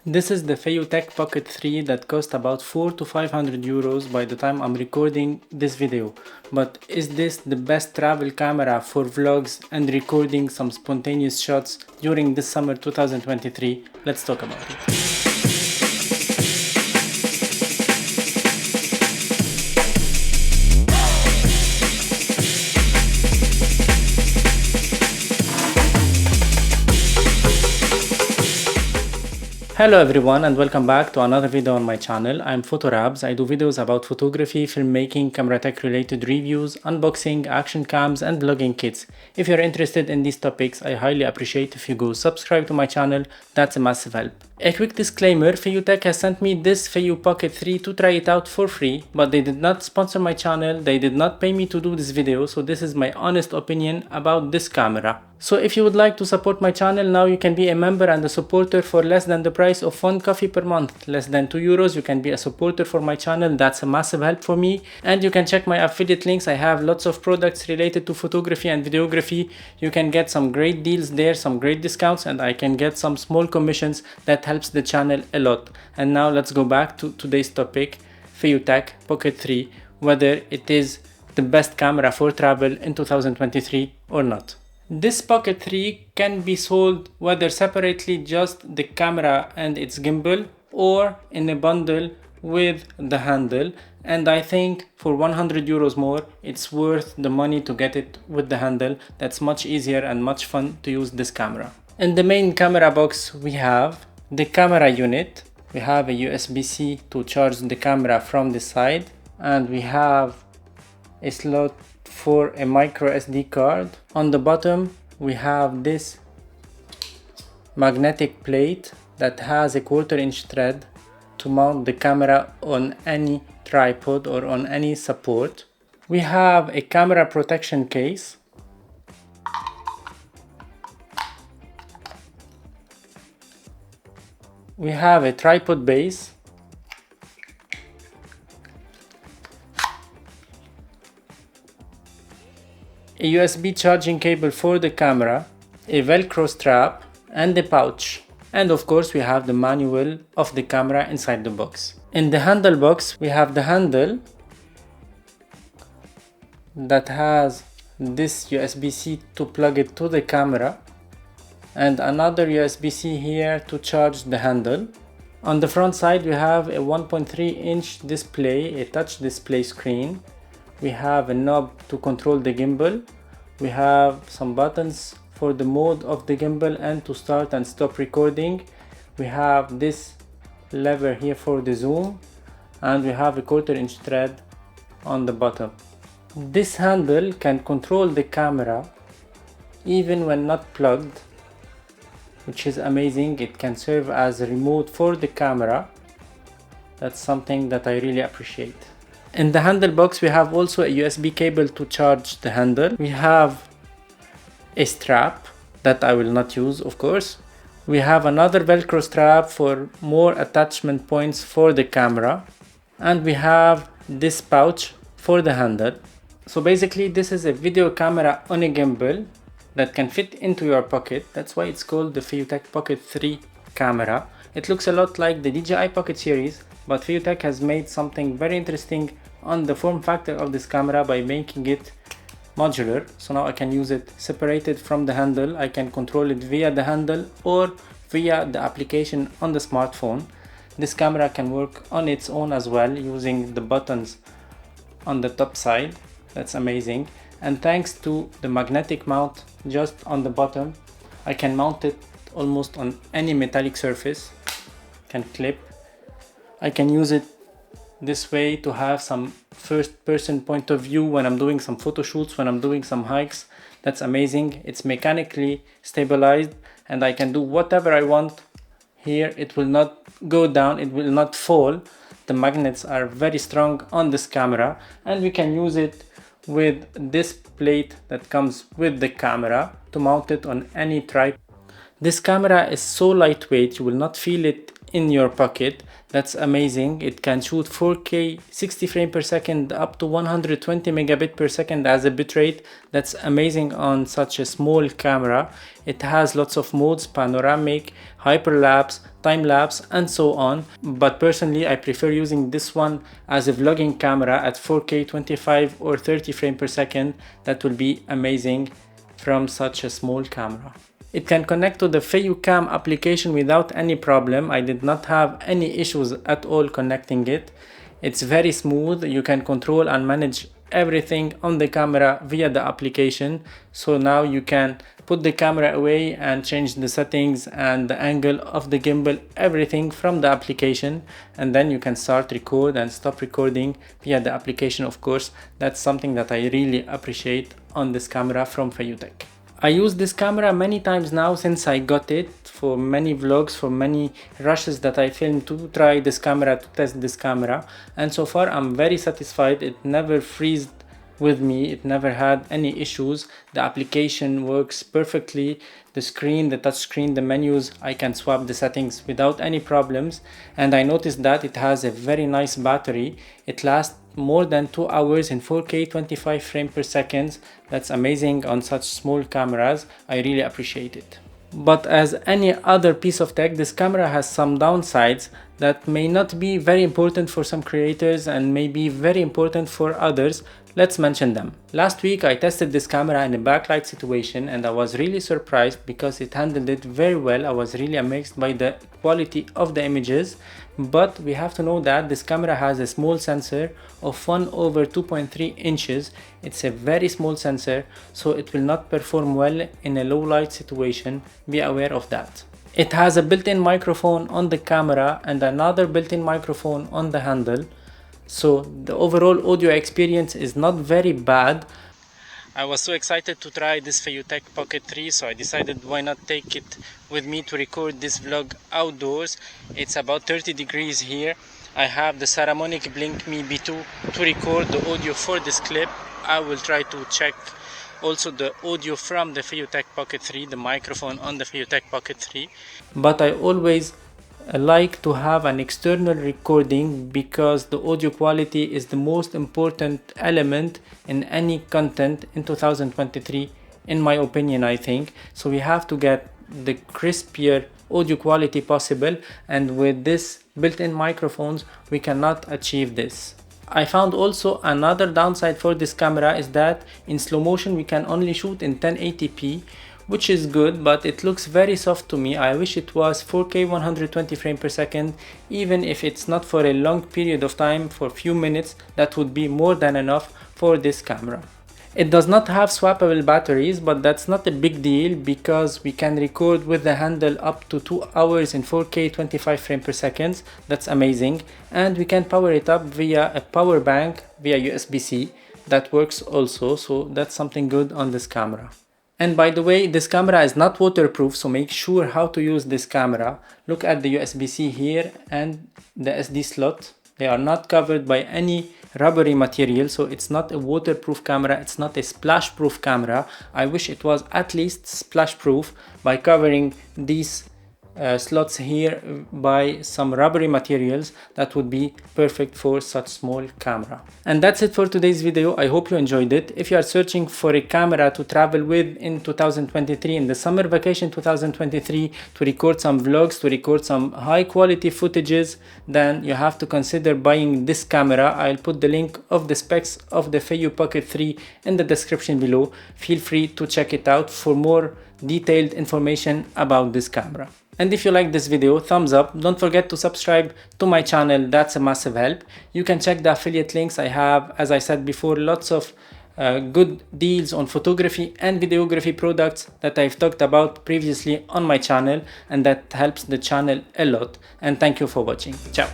This is the Feiyu Pocket 3 that cost about 400 to 500 euros by the time I'm recording this video. But is this the best travel camera for vlogs and recording some spontaneous shots during this summer 2023? Let's talk about it. Hello everyone and welcome back to another video on my channel. I'm Photorabs. I do videos about photography, filmmaking, camera tech related reviews, unboxing, action cams and vlogging kits. If you're interested in these topics, I highly appreciate if you go subscribe to my channel. That's a massive help. A quick disclaimer, Feiyu has sent me this Feiyu Pocket 3 to try it out for free, but they did not sponsor my channel, they did not pay me to do this video, so this is my honest opinion about this camera. So if you would like to support my channel, now you can be a member and a supporter for less than the price of one coffee per month. Less than 2 euros, you can be a supporter for my channel. That's a massive help for me. And you can check my affiliate links. I have lots of products related to photography and videography. You can get some great deals there, some great discounts, and I can get some small commissions that helps the channel a lot. And now let's go back to today's topic, Feiyu Pocket 3, whether it is the best camera for travel in 2023 or not. This Pocket 3 can be sold whether separately, just the camera and its gimbal, or in a bundle with the handle, and I think for 100 euros more it's worth the money to get it with the handle. That's much easier and much fun to use this camera. In the main camera box we have the camera unit, we have a USB-C to charge the camera from the side, and we have a slot for a micro SD card. On the bottom we have this magnetic plate that has a 1/4 inch thread to mount the camera on any tripod or on any support. We have a camera protection case. We have a tripod base. A USB charging cable for the camera, a velcro strap and a pouch, and of course we have the manual of the camera inside the box. In the handle box we have the handle that has this USB-C to plug it to the camera and another USB-C here to charge the handle. On the front side we have a 1.3 inch display, a touch display screen. We have a knob to control the gimbal. We have some buttons for the mode of the gimbal and to start and stop recording. We have this lever here for the zoom, and we have a 1/4 inch thread on the bottom. This handle can control the camera even when not plugged, which is amazing. It can serve as a remote for the camera. That's something that I really appreciate. In the handle box we have also a USB cable to charge the handle. We have a strap that I will not use, of course. We have another velcro strap for more attachment points for the camera, and we have this pouch for the handle. So basically this is a video camera on a gimbal that can fit into your pocket. That's why it's called the Feiyu Pocket 3 camera. It looks a lot like the DJI Pocket series, but Feiyu has made something very interesting on the form factor of this camera by making it modular. So now I can use it separated from the handle. I can control it via the handle or via the application on the smartphone. This camera can work on its own as well using the buttons on the top side. That's amazing. And thanks to the magnetic mount just on the bottom, I can mount it almost on any metallic surface. Can clip. I can use it this way to have some first person point of view when I'm doing some photo shoots, when I'm doing some hikes. That's amazing. It's mechanically stabilized and I can do whatever I want. Here it will not go down, it will not fall. The magnets are very strong on this camera, and we can use it with this plate that comes with the camera to mount it on any tripod. This camera is so lightweight, you will not feel it in your pocket. That's amazing. It can shoot 4K 60 frames per second up to 120 megabit per second as a bitrate. That's amazing on such a small camera. It has lots of modes: panoramic, hyperlapse, time-lapse and so on, but personally I prefer using this one as a vlogging camera at 4K 25 or 30 frames per second. That will be amazing from such a small camera. It can connect to the Feiyu Cam application without any problem. I did not have any issues at all connecting it. It's very smooth. You can control and manage everything on the camera via the application. So now you can put the camera away and change the settings and the angle of the gimbal, everything from the application, and then you can start record and stop recording via the application. Of course, that's something that I really appreciate on this camera from Feiyu Tech. I used this camera many times now since I got it, for many vlogs, for many rushes that I filmed to try this camera, to test this camera, and so far I'm very satisfied. It never freezed with me, it never had any issues. The application works perfectly. The screen, the touch screen, the menus, I can swap the settings without any problems. And I noticed that it has a very nice battery. It lasts more than 2 hours in 4K 25 frames per second. That's amazing on such small cameras. I really appreciate it. But as any other piece of tech, this camera has some downsides that may not be very important for some creators and may be very important for others. Let's mention them. Last week I tested this camera in a backlight situation and I was really surprised because it handled it very well. I was really amazed by the quality of the images. But we have to know that this camera has a small sensor of 1/2.3 inches. It's a very small sensor, so it will not perform well in a low light situation. Be aware of that. It has a built-in microphone on the camera and another built-in microphone on the handle. So the overall audio experience is not very bad. I was so excited to try this Feiyu Pocket 3, so I decided why not take it with me to record this vlog outdoors. It's about 30 degrees here. I have the Saramonic Blink Me B2 to record the audio for this clip. I will try to check also the audio from the Feiyu Pocket 3, the microphone on the Feiyu Pocket 3. But I always like to have an external recording because the audio quality is the most important element in any content in 2023, in my opinion, I think. So we have to get the crispier audio quality possible, and with this built-in microphones we cannot achieve this. I found also another downside for this camera is that in slow motion we can only shoot in 1080p, which is good, but it looks very soft to me. I wish it was 4K 120 frames per second. Even if it's not for a long period of time, for a few minutes, that would be more than enough for this camera. It does not have swappable batteries, but that's not a big deal because we can record with the handle up to 2 hours in 4K 25 frames per second. That's amazing. And we can power it up via a power bank via USB-C. That works also, so that's something good on this camera. And by the way, this camera is not waterproof, so make sure how to use this camera. Look at the USB-C here and the SD slot. They are not covered by any rubbery material, so it's not a waterproof camera, it's not a splash proof camera. I wish it was at least splash proof by covering these slots here by some rubbery materials. That would be perfect for such small camera. And that's it for today's video. I hope you enjoyed it. If you are searching for a camera to travel with in 2023, in the summer vacation 2023, to record some vlogs, to record some high quality footages, then you have to consider buying this camera. I'll put the link of the specs of the Feiyu Pocket 3 in the description below. Feel free to check it out for more detailed information about this camera. And if you like this video, thumbs up. Don't forget to subscribe to my channel, that's a massive help. You can check the affiliate links. I have, as I said before, lots of good deals on photography and videography products that I've talked about previously on my channel, and that helps the channel a lot. And thank you for watching. Ciao.